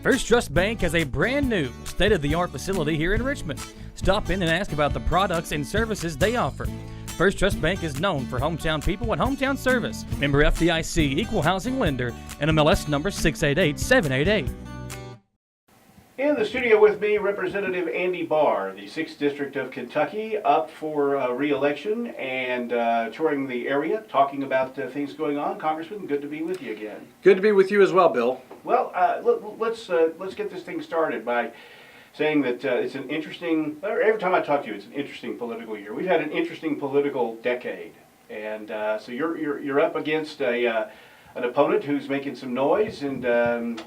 First Trust Bank has a brand new, state-of-the-art facility here in Richmond. Stop in and ask about the products and services they offer. First Trust Bank is known for hometown people and hometown service. Member FDIC, equal housing lender, and MLS number 688788. In the studio with me, Representative Andy Barr, the 6th District of Kentucky, up for re-election and touring the area, talking about things going on. Congressman, good to be with you again. Good to be with you as well, Bill. Well, let's get this thing started by saying that it's an interesting, every time I talk to you, it's an interesting political year. We've had an interesting political decade, and so you're up against an opponent who's making some noise, and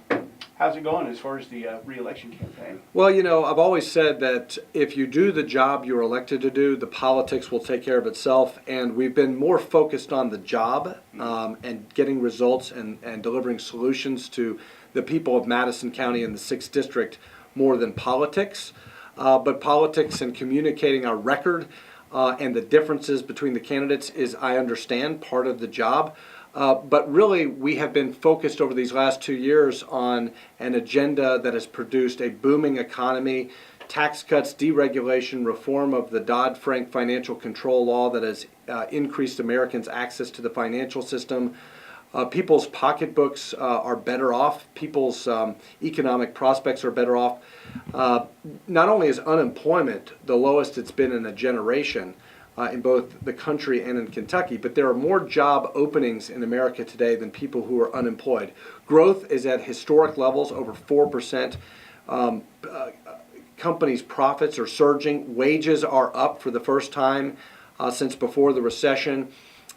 how's it going as far as the re-election campaign? Well, you know, I've always said that if you do the job you're elected to do, the politics will take care of itself, and we've been more focused on the job and getting results and delivering solutions to the people of Madison County and the 6th District more than politics. But politics and communicating our record and the differences between the candidates is, I understand, part of the job. But really, we have been focused over these last 2 years on an agenda that has produced a booming economy, tax cuts, deregulation, reform of the Dodd-Frank financial control law that has increased Americans' access to the financial system. People's pocketbooks are better off. People's economic prospects are better off. Not only is unemployment the lowest it's been in a generation, in both the country and in Kentucky, but there are more job openings in America today than people who are unemployed. Growth is at historic levels, over 4%. Companies' profits are surging. Wages are up for the first time since before the recession.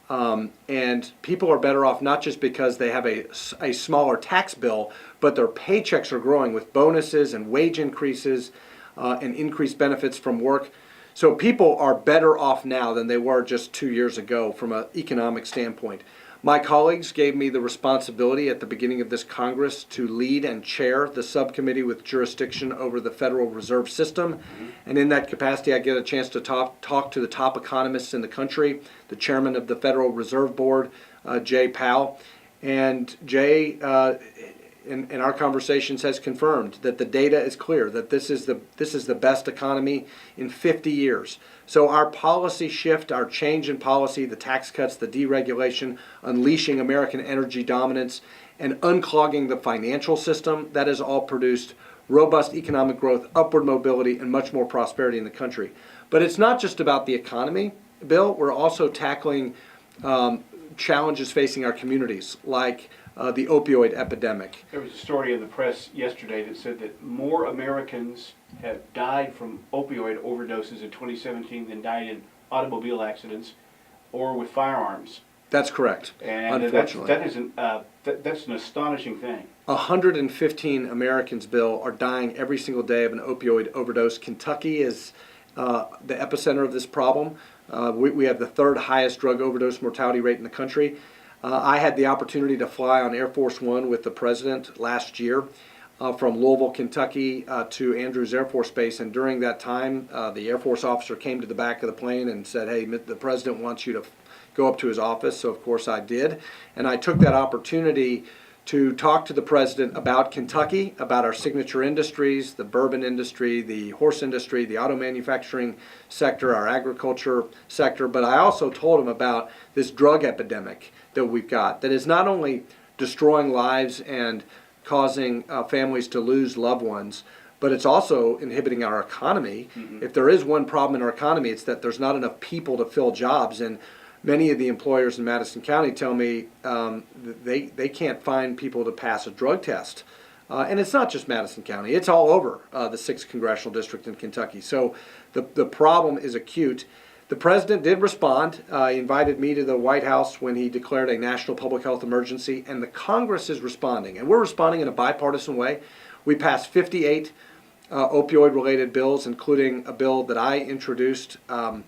And people are better off not just because they have a smaller tax bill, but their paychecks are growing with bonuses and wage increases and increased benefits from work. So people are better off now than they were just 2 years ago from an economic standpoint. My colleagues gave me the responsibility at the beginning of this Congress to lead and chair the subcommittee with jurisdiction over the Federal Reserve System. And in that capacity, I get a chance to talk to the top economists in the country, the chairman of the Federal Reserve Board, Jay Powell. And Jay, in our conversations, has confirmed that the data is clear, that this is the best economy in 50 years. So our policy shift, our change in policy, the tax cuts, the deregulation, unleashing American energy dominance, and unclogging the financial system, that has all produced robust economic growth, upward mobility, and much more prosperity in the country. But it's not just about the economy, Bill. We're also tackling challenges facing our communities, like the opioid epidemic. There was a story in the press yesterday that said that more Americans have died from opioid overdoses in 2017 than died in automobile accidents or with firearms. That's correct. And unfortunately, that's an astonishing thing. 115 Americans, Bill, are dying every single day of an opioid overdose. Kentucky is the epicenter of this problem. We have the third highest drug overdose mortality rate in the country. I had the opportunity to fly on Air Force One with the president last year from Louisville, Kentucky to Andrews Air Force Base, and during that time the Air Force officer came to the back of the plane and said, "Hey, the president wants you to go up to his office." So of course I did, and I took that opportunity to talk to the president about Kentucky, about our signature industries, the bourbon industry, the horse industry, the auto manufacturing sector, our agriculture sector, but I also told him about this drug epidemic that we've got that is not only destroying lives and causing families to lose loved ones, but it's also inhibiting our economy. Mm-hmm. If there is one problem in our economy, it's that there's not enough people to fill jobs. And many of the employers in Madison County tell me they can't find people to pass a drug test. And it's not just Madison County. It's all over the 6th Congressional District in Kentucky. So the problem is acute. The president did respond. He invited me to the White House when he declared a national public health emergency, and the Congress is responding. And we're responding in a bipartisan way. We passed 58 opioid-related bills, including a bill that I introduced. The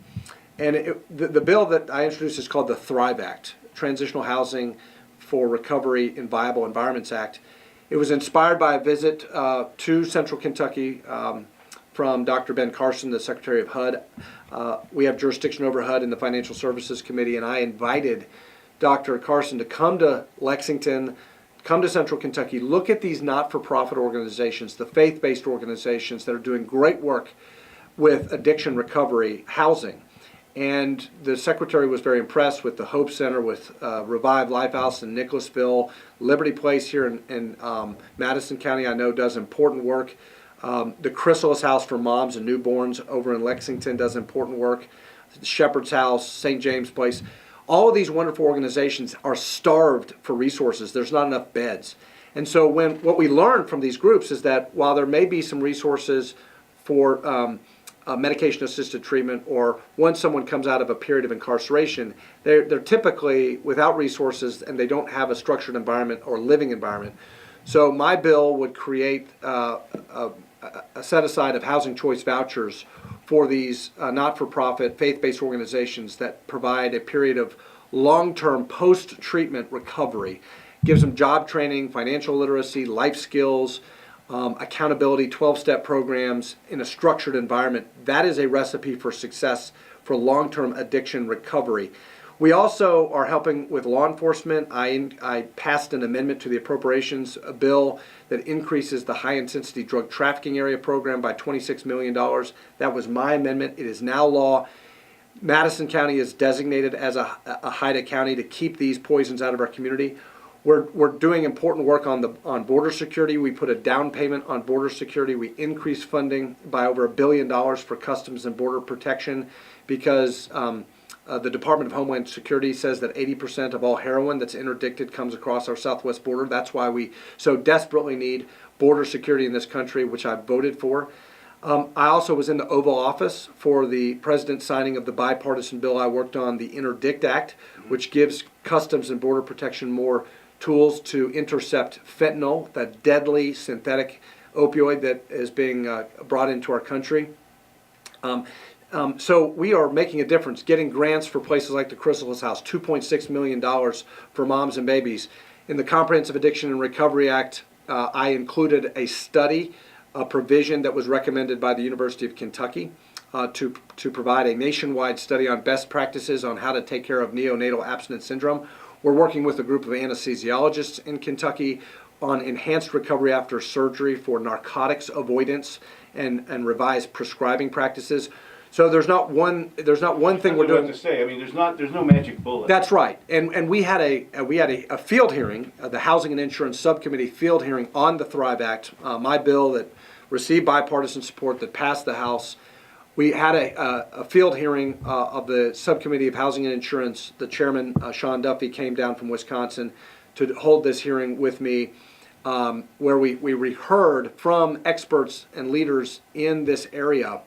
bill that I introduced is called the Thrive Act, Transitional Housing for Recovery in Viable Environments Act. It was inspired by a visit to Central Kentucky from Dr. Ben Carson, the Secretary of HUD. We have jurisdiction over HUD in the Financial Services Committee, and I invited Dr. Carson to come to Lexington come to Central Kentucky, look at these not-for-profit organizations, the faith-based organizations that are doing great work with addiction recovery housing. And the secretary was very impressed with the Hope Center, with Revive Lifehouse in Nicholasville. Liberty Place here in Madison County, I know, does important work. The Chrysalis House for Moms and Newborns over in Lexington does important work. The Shepherd's House, St. James Place. All of these wonderful organizations are starved for resources. There's not enough beds. And so what we learned from these groups is that while there may be some resources for medication-assisted treatment, or once someone comes out of a period of incarceration, they're typically without resources and they don't have a structured environment or living environment. So my bill would create a set aside of housing choice vouchers for these not-for-profit faith-based organizations that provide a period of long-term post-treatment recovery. Gives them job training, financial literacy, life skills, accountability, 12-step programs in a structured environment. That is a recipe for success for long-term addiction recovery. We also are helping with law enforcement. I passed an amendment to the appropriations bill that increases the high-intensity drug trafficking area program by $26 million. That was my amendment. It is now law. Madison County is designated as a HIDTA county to keep these poisons out of our community. We're doing important work on border security. We put a down payment on border security. We increased funding by over $1 billion for Customs and Border Protection because the Department of Homeland Security says that 80% of all heroin that's interdicted comes across our southwest border. That's why we so desperately need border security in this country, which I voted for. I also was in the Oval Office for the president's signing of the bipartisan bill I worked on, the Interdict Act, which gives Customs and Border Protection more tools to intercept fentanyl, that deadly synthetic opioid that is being brought into our country. So we are making a difference, getting grants for places like the Chrysalis House, $2.6 million for moms and babies. In the Comprehensive Addiction and Recovery Act, I included a study, a provision that was recommended by the University of Kentucky to provide a nationwide study on best practices on how to take care of neonatal abstinence syndrome. We're working with a group of anesthesiologists in Kentucky on enhanced recovery after surgery for narcotics avoidance and revised prescribing practices. So there's not one thing we're doing. To say, I mean, there's no magic bullet. That's right, and we had a field hearing, the Housing and Insurance Subcommittee field hearing on the Thrive Act, my bill that received bipartisan support that passed the House. We had a field hearing of the Subcommittee of Housing and Insurance. The chairman, Sean Duffy, came down from Wisconsin to hold this hearing with me, where we heard from experts and leaders in this area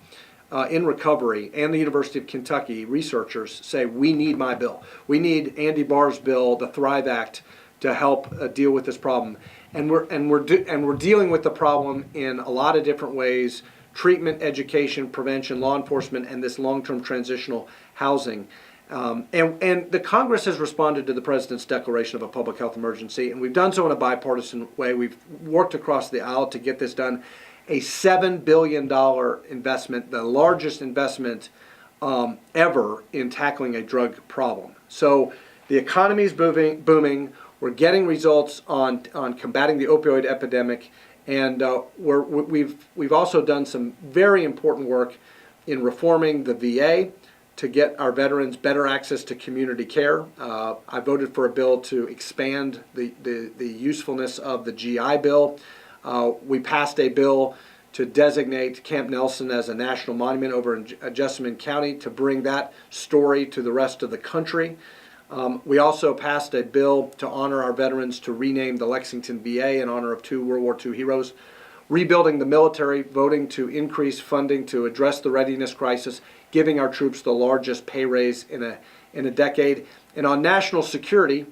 in recovery, and the University of Kentucky researchers say we need my bill. We need Andy Barr's bill, the Thrive Act, to help deal with this problem. And we're dealing with the problem in a lot of different ways: treatment, education, prevention, law enforcement, and this long-term transitional housing. And the Congress has responded to the President's declaration of a public health emergency, and we've done so in a bipartisan way. We've worked across the aisle to get this done. A $7 billion investment, the largest investment ever in tackling a drug problem. So the economy is booming. We're getting results on combating the opioid epidemic. And we've also done some very important work in reforming the VA to get our veterans better access to community care. I voted for a bill to expand the usefulness of the GI Bill. We passed a bill to designate Camp Nelson as a national monument over in Jessamine County to bring that story to the rest of the country. We also passed a bill to honor our veterans, to rename the Lexington VA in honor of 2 World War II heroes. Rebuilding the military, voting to increase funding to address the readiness crisis, giving our troops the largest pay raise in a decade. And on national security,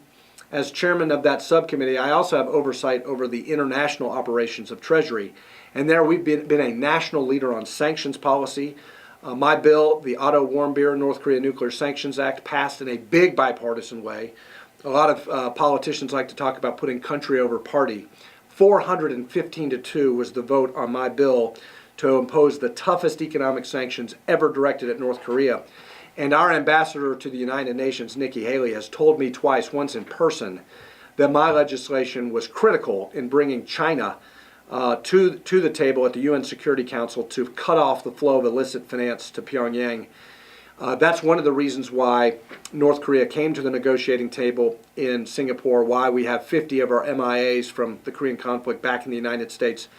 as chairman of that subcommittee, I also have oversight over the international operations of Treasury. And there we've been a national leader on sanctions policy. My bill, the Otto Warmbier North Korea Nuclear Sanctions Act, passed in a big bipartisan way. A lot of politicians like to talk about putting country over party. 415-2 was the vote on my bill to impose the toughest economic sanctions ever directed at North Korea. And our ambassador to the United Nations, Nikki Haley, has told me twice, once in person, that my legislation was critical in bringing China to the table at the UN Security Council to cut off the flow of illicit finance to Pyongyang. That's one of the reasons why North Korea came to the negotiating table in Singapore, why we have 50 of our MIAs from the Korean conflict back in the United States.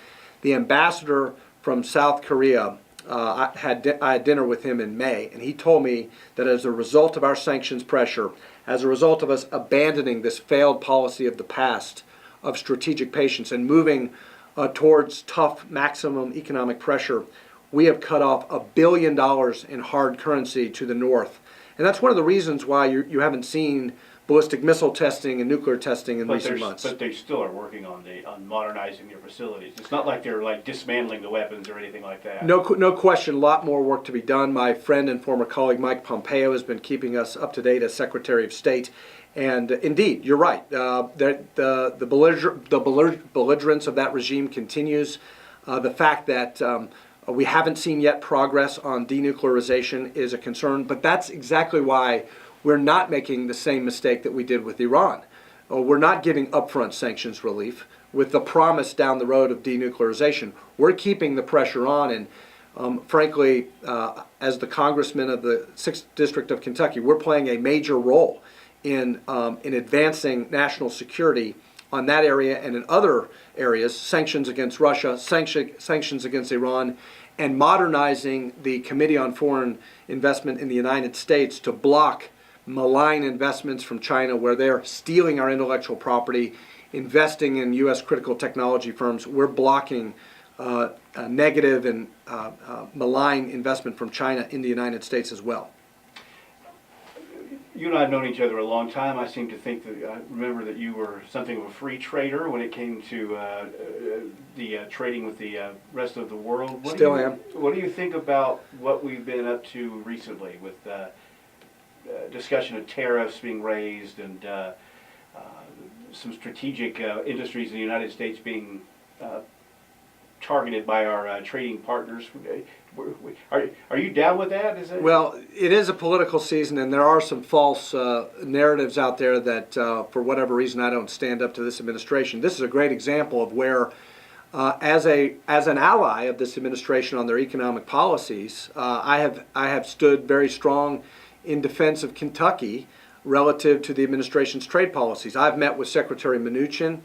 The ambassador from South Korea, I had dinner with him in May, and he told me that as a result of our sanctions pressure, as a result of us abandoning this failed policy of the past of strategic patience and moving towards tough maximum economic pressure, we have cut off $1 billion in hard currency to the north. And that's one of the reasons why you haven't seen ballistic missile testing and nuclear testing in recent months. But they still are working on modernizing their facilities. It's not like they're like dismantling the weapons or anything like that. No question, a lot more work to be done. My friend and former colleague Mike Pompeo has been keeping us up to date as Secretary of State. And indeed, you're right. The belligerence of that regime continues. The fact that we haven't seen yet progress on denuclearization is a concern, but that's exactly why we're not making the same mistake that we did with Iran. We're not giving upfront sanctions relief with the promise down the road of denuclearization. We're keeping the pressure on, and frankly, as the congressman of the 6th District of Kentucky, we're playing a major role in advancing national security on that area and in other areas, sanctions against Russia, sanctions against Iran, and modernizing the Committee on Foreign Investment in the United States to block malign investments from China where they're stealing our intellectual property, investing in U.S. critical technology firms. We're blocking negative and malign investment from China in the United States as well. You and I have known each other a long time. I seem to think that I remember that you were something of a free trader when it came to the trading with the rest of the world. Still am. What do you think about what we've been up to recently with discussion of tariffs being raised and some strategic industries in the United States being targeted by our trading partners? Are you down with that? Well, it is a political season, and there are some false narratives out there that, for whatever reason, I don't stand up to this administration. This is a great example of where, as an ally of this administration on their economic policies, I have stood very strong in defense of Kentucky relative to the administration's trade policies. I've met with Secretary Mnuchin.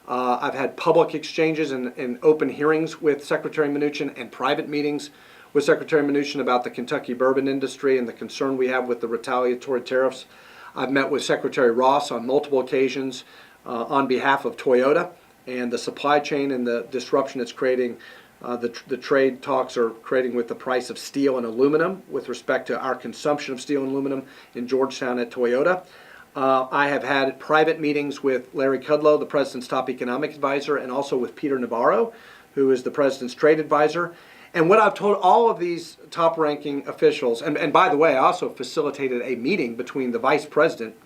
I've had public exchanges and open hearings with Secretary Mnuchin and private meetings with Secretary Mnuchin about the Kentucky bourbon industry and the concern we have with the retaliatory tariffs. I've met with Secretary Ross on multiple occasions on behalf of Toyota and the supply chain and the disruption it's creating, the trade talks are creating with the price of steel and aluminum with respect to our consumption of steel and aluminum in Georgetown at Toyota. I have had private meetings with Larry Kudlow, the President's top economic advisor, and also with Peter Navarro, who is the President's trade advisor. And what I've told all of these top-ranking officials, and by the way, I also facilitated a meeting between the Vice President,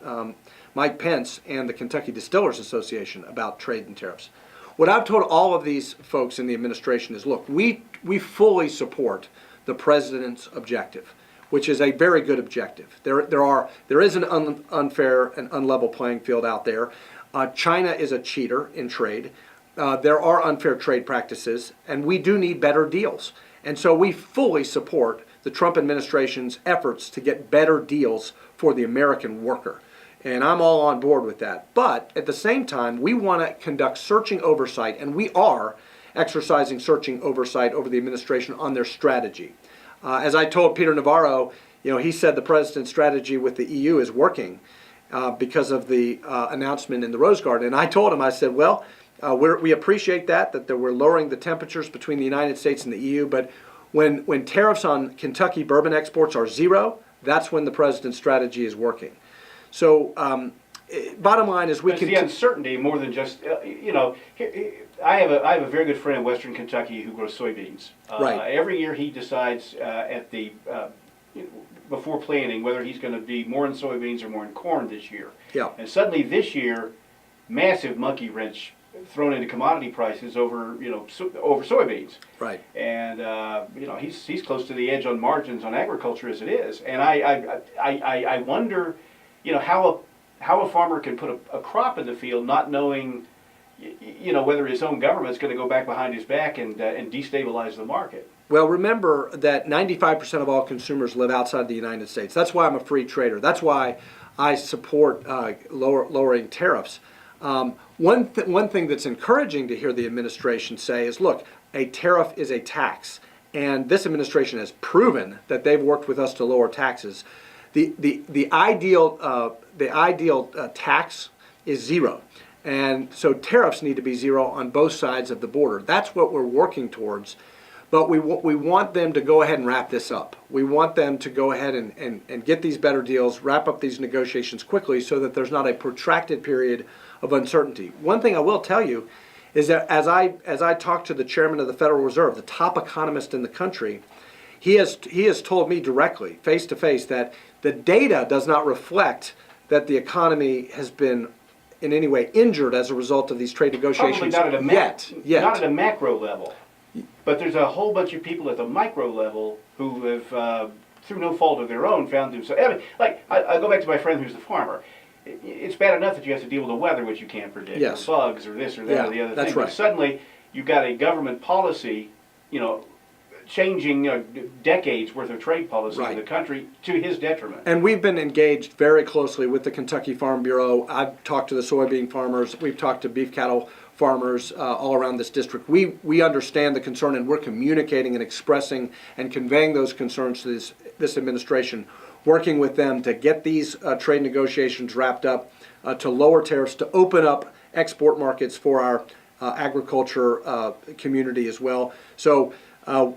Mike Pence, and the Kentucky Distillers Association about trade and tariffs. What I've told all of these folks in the administration is, look, we fully support the President's objective, which is a very good objective. There is an unfair and unlevel playing field out there. China is a cheater in trade. There are unfair trade practices, and we do need better deals. And so we fully support the Trump administration's efforts to get better deals for the American worker. And I'm all on board with that. But at the same time, we want to conduct searching oversight, and we are exercising searching oversight over the administration on their strategy. As I told Peter Navarro, he said the president's strategy with the EU is working because of the announcement in the Rose Garden. And I told him, I said, well, we appreciate that we're lowering the temperatures between the United States and the EU, but when tariffs on Kentucky bourbon exports are zero, that's when the president's strategy is working. So bottom line is it's the uncertainty more than just, I have a very good friend in Western Kentucky who grows soybeans. Right. Every year he decides before planting whether he's going to be more in soybeans or more in corn this year. Yeah. And suddenly this year, massive monkey wrench thrown into commodity prices over soybeans. Right. And he's close to the edge on margins on agriculture as it is. And I wonder, how how a farmer can put a crop in the field not knowing, whether his own government's going to go back behind his back and destabilize the market. Well, remember that 95% of all consumers live outside the United States. That's why I'm a free trader. That's why I support lowering tariffs. One thing that's encouraging to hear the administration say is, look, a tariff is a tax. And this administration has proven that they've worked with us to lower taxes. The ideal tax is zero. And so tariffs need to be zero on both sides of the border. That's what we're working towards. But we want them to go ahead and wrap this up. We want them to go ahead and get these better deals, wrap up these negotiations quickly so that there's not a protracted period of uncertainty. One thing I will tell you is that as I talked to the chairman of the Federal Reserve, the top economist in the country, he has told me directly, face to face, that the data does not reflect that the economy has been in any way injured as a result of these trade negotiations. Probably not yet. Not at a macro level. But there's a whole bunch of people at the micro level who have, through no fault of their own, found themselves. I go back to my friend who's the farmer. It's bad enough that you have to deal with the weather, which you can't predict, yes, or bugs, or this or that, or the other thing. Right. But suddenly, you've got a government policy, changing decades worth of trade policy right. in the country to his detriment. And we've been engaged very closely with the Kentucky Farm Bureau. I've talked to the soybean farmers. We've talked to beef cattle farmers all around this district. We understand the concern, and we're communicating and expressing and conveying those concerns to this administration, working with them to get these trade negotiations wrapped up, to lower tariffs, to open up export markets for our agriculture community as well. So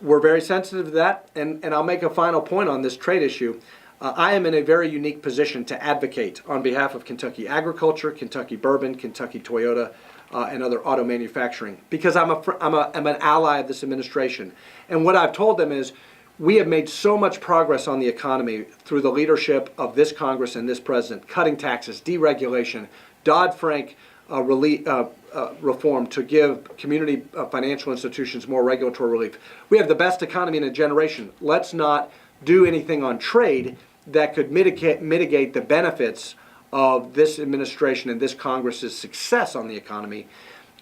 we're very sensitive to that, and I'll make a final point on this trade issue. I am in a very unique position to advocate on behalf of Kentucky agriculture, Kentucky bourbon, Kentucky Toyota, and other auto manufacturing, because I'm an ally of this administration. And what I've told them is, we have made so much progress on the economy through the leadership of this Congress and this president, cutting taxes, deregulation, Dodd-Frank reform to give community financial institutions more regulatory relief. We have the best economy in a generation. Let's not do anything on trade that could mitigate the benefits of this administration and this Congress's success on the economy.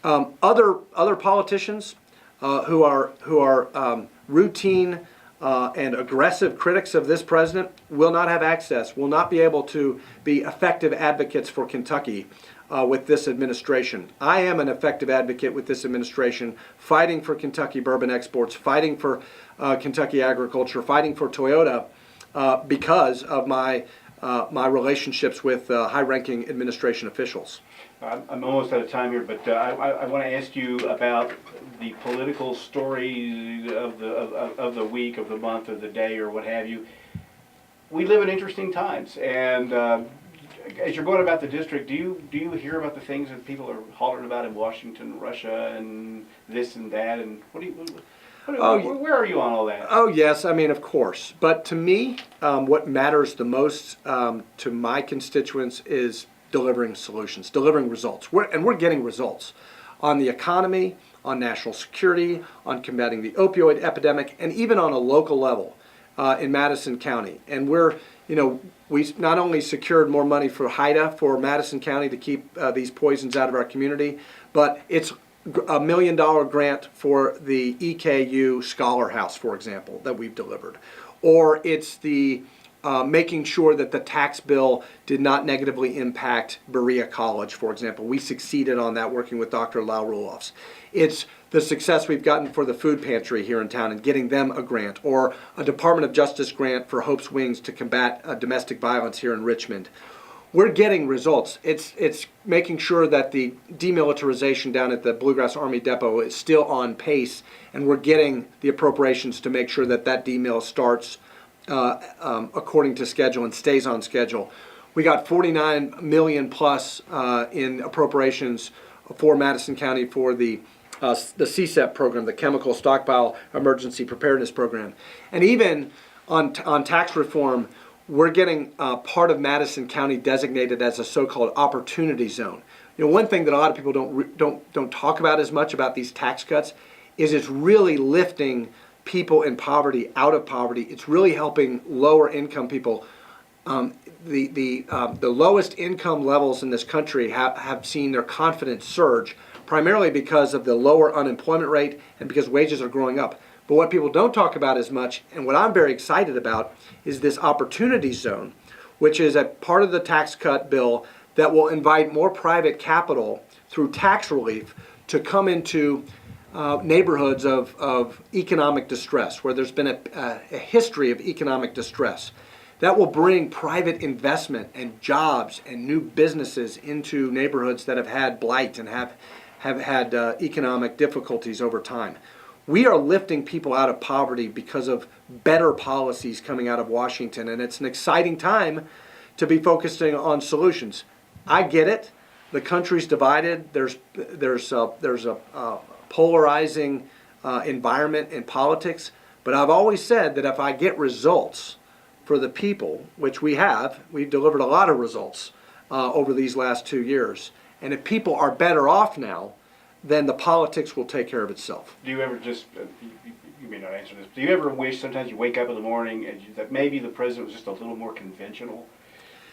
Other politicians who are routine and aggressive critics of this president will not have access, will not be able to be effective advocates for Kentucky with this administration. I am an effective advocate with this administration, fighting for Kentucky bourbon exports, fighting for Kentucky agriculture, fighting for Toyota because of my relationships with high-ranking administration officials. I'm almost out of time here, but I want to ask you about the political story of the week, of the month, of the day, or what have you. We live in interesting times, and as you're going about the district, do you hear about the things that people are hollering about in Washington, Russia, and this and that, and where are you on all that? Oh, yes, I mean, of course. But to me, what matters the most to my constituents is delivering solutions, delivering results. We're getting results on the economy, on national security, on combating the opioid epidemic, and even on a local level in Madison County. And we not only secured more money for HIDA for Madison County to keep these poisons out of our community, but it's $1 million grant for the EKU Scholar House, for example, that we've delivered. Or it's the making sure that the tax bill did not negatively impact Berea College, for example. We succeeded on that working with Dr. Lau Rulofs. It's the success we've gotten for the food pantry here in town and getting them a grant, or a Department of Justice grant for Hope's Wings to combat domestic violence here in Richmond. We're getting results. It's making sure that the demilitarization down at the Bluegrass Army Depot is still on pace, and we're getting the appropriations to make sure that demil starts according to schedule and stays on schedule. We got $49 million plus in appropriations for Madison County for the CSEP program, the Chemical Stockpile Emergency Preparedness Program. And even on tax reform, we're getting part of Madison County designated as a so-called opportunity zone. One thing that a lot of people don't talk about as much about these tax cuts is it's really lifting people in poverty out of poverty. It's really helping lower income people The lowest income levels in this country have seen their confidence surge, primarily because of the lower unemployment rate and because wages are growing up. But what people don't talk about as much, and what I'm very excited about, is this opportunity zone, which is a part of the tax cut bill that will invite more private capital through tax relief to come into neighborhoods of economic distress, where there's been a history of economic distress. That will bring private investment and jobs and new businesses into neighborhoods that have had blight and have had economic difficulties over time. We are lifting people out of poverty because of better policies coming out of Washington, and it's an exciting time to be focusing on solutions. I get it. The country's divided. There's a polarizing environment in politics, but I've always said that if I get results for the people, which we've delivered a lot of results over these last 2 years, and if people are better off now, then the politics will take care of itself. Do you ever just, you may not answer this, do you ever wish sometimes you wake up in the morning and that maybe the president was just a little more conventional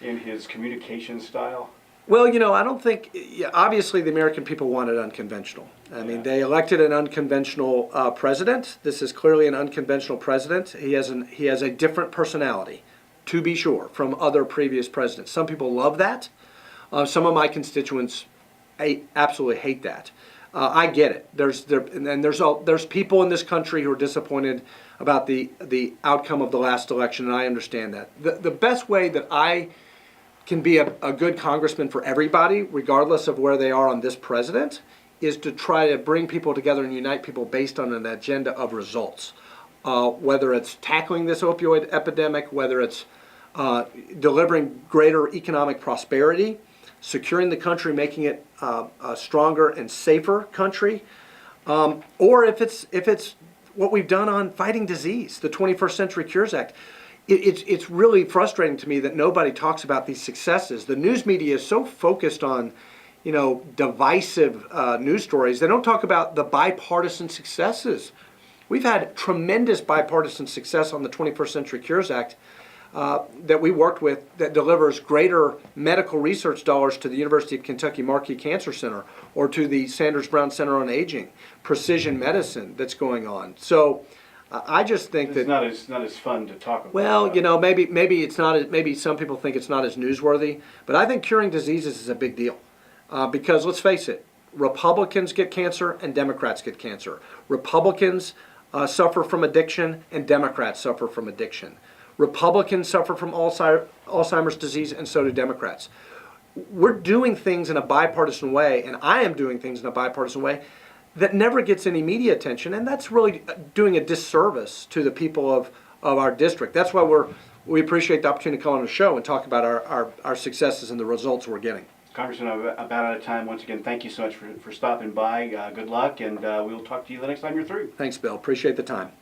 in his communication style? Well, I don't think, obviously the American people wanted unconventional. I mean, they elected an unconventional president. This is clearly an unconventional president. He has a different personality, to be sure, from other previous presidents. Some people love that. Some of my constituents absolutely hate that. I get it. There's people in this country who are disappointed about the outcome of the last election, and I understand that. The best way that I can be a good congressman for everybody, regardless of where they are on this president, is to try to bring people together and unite people based on an agenda of results. Whether it's tackling this opioid epidemic, whether it's delivering greater economic prosperity, securing the country, making it a stronger and safer country, or if it's what we've done on fighting disease, the 21st Century Cures Act. It's really frustrating to me that nobody talks about these successes. The news media is so focused on, divisive news stories. They don't talk about the bipartisan successes. We've had tremendous bipartisan success on the 21st Century Cures Act that we worked with, that delivers greater medical research dollars to the University of Kentucky Markey Cancer Center or to the Sanders Brown Center on Aging, precision medicine that's going on. So I just think it's not as fun to talk about. Well, maybe it's not. Maybe some people think it's not as newsworthy, but I think curing diseases is a big deal because let's face it, Republicans get cancer and Democrats get cancer. Republicans suffer from addiction and Democrats suffer from addiction. Republicans suffer from Alzheimer's disease and so do Democrats. We're doing things in a bipartisan way, and I am doing things in a bipartisan way that never gets any media attention, and that's really doing a disservice to the people of our district. That's why we appreciate the opportunity to come on the show and talk about our successes and the results we're getting. Congressman, I'm about out of time. Once again, thank you so much for stopping by. Good luck, and we'll talk to you the next time you're through. Thanks, Bill. Appreciate the time.